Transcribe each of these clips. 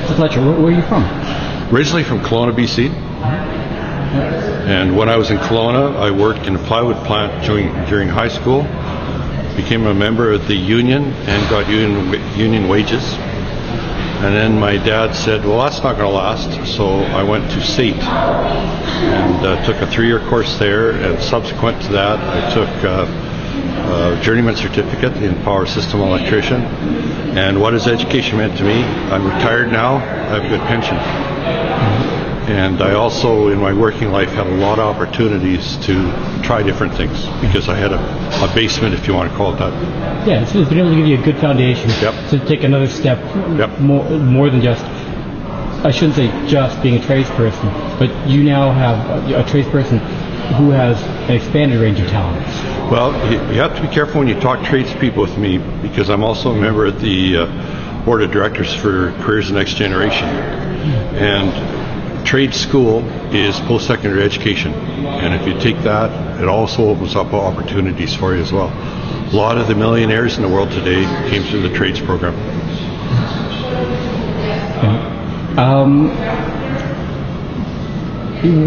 So Fletcher, where are you from? Originally from Kelowna, BC. And when I was in Kelowna, I worked in a plywood plant during high school. Became a member of the union and got union wages. And then my dad said, well, that's not going to last. So I went to SAIT and took a 3-year course there. And subsequent to that, I took a journeyman certificate in power system electrician. And what has education meant to me? I'm retired now. I have a good pension. And I also, in my working life, had a lot of opportunities to try different things because I had a basement, if you want to call it that. Yeah, it's been able to give you a good foundation to take another step more than just, I shouldn't say just being a tradesperson, but you now have a tradesperson who has an expanded range of talents. Well, you have to be careful when you talk tradespeople with me because I'm also a member of the board of directors for Careers the Next Generation. And trade school is post-secondary education, and if you take that, it also opens up opportunities for you as well. A lot of the millionaires in the world today came through the trades program.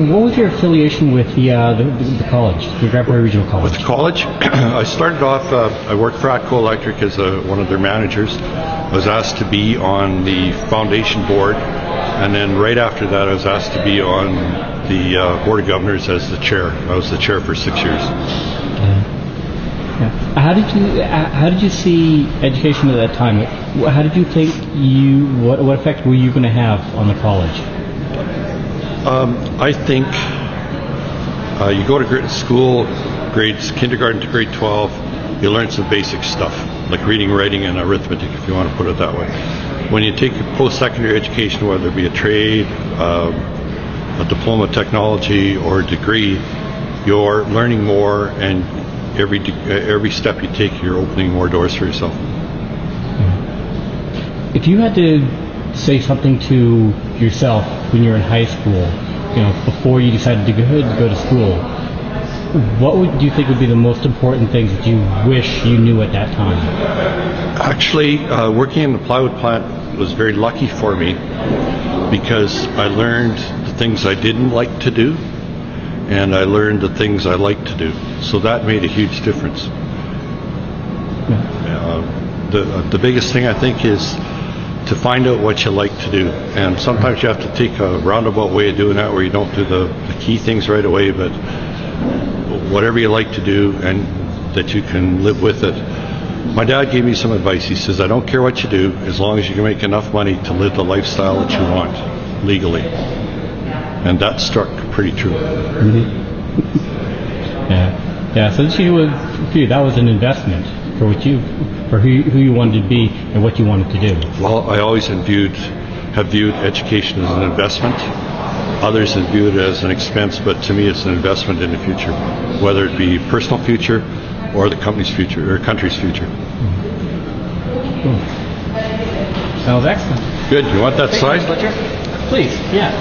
What was your affiliation with the college, the Grand Prairie Regional College? With the college, I started off, I worked for ATCO Electric as one of their managers. I was asked to be on the foundation board, and then right after that I was asked to be on the Board of Governors as the chair. I was the chair for 6 years. How did you see education at that time? How did you think what effect were you going to have on the college? I think you go to school, grades kindergarten to grade 12, you learn some basic stuff like reading, writing, and arithmetic, if you want to put it that way. When you take a post-secondary education, whether it be a trade, a diploma of technology, or a degree, you're learning more, and every step you take, you're opening more doors for yourself. If you had to say something to yourself when you were in high school, before you decided to go to school, what do you think would be the most important things that you wish you knew at that time? Actually, working in the plywood plant was very lucky for me because I learned the things I didn't like to do, and I learned the things I liked to do. So that made a huge difference. The biggest thing I think is to find out what you like to do, and sometimes you have to take a roundabout way of doing that where you don't do the key things right away, but whatever you like to do and that you can live with it. My dad gave me some advice. He says, I don't care what you do as long as you can make enough money to live the lifestyle that you want legally. And that struck pretty true. Yeah, so for you, that was an investment for who you wanted to be and what you wanted to do. Well, I always have viewed education as an investment. Others have viewed it as an expense, but to me it's an investment in the future, whether it be personal future or the company's future or country's future. Cool. That was excellent. Good. You want that size? Please, yeah.